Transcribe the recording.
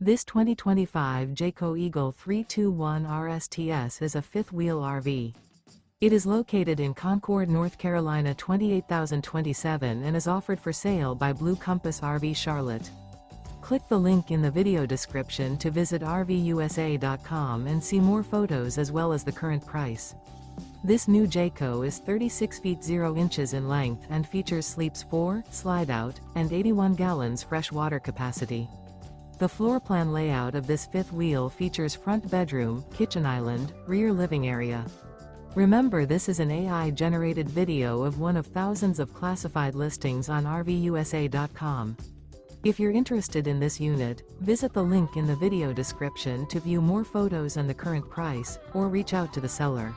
This 2025 Jayco Eagle 321 RSTS is a fifth-wheel RV. It is located in Concord, North Carolina 28027 and is offered for sale by Blue Compass RV Charlotte. Click the link in the video description to visit RVUSA.com and see more photos as well as the current price. This new Jayco is 36 feet 0 inches in length and features sleeps 4, Slideout, and 81 gallons fresh water capacity. The floor plan layout of this fifth wheel features front bedroom, kitchen island, rear living area. Remember, this is an AI-generated video of one of thousands of classified listings on RVUSA.com. If you're interested in this unit, visit the link in the video description to view more photos and the current price, or reach out to the seller.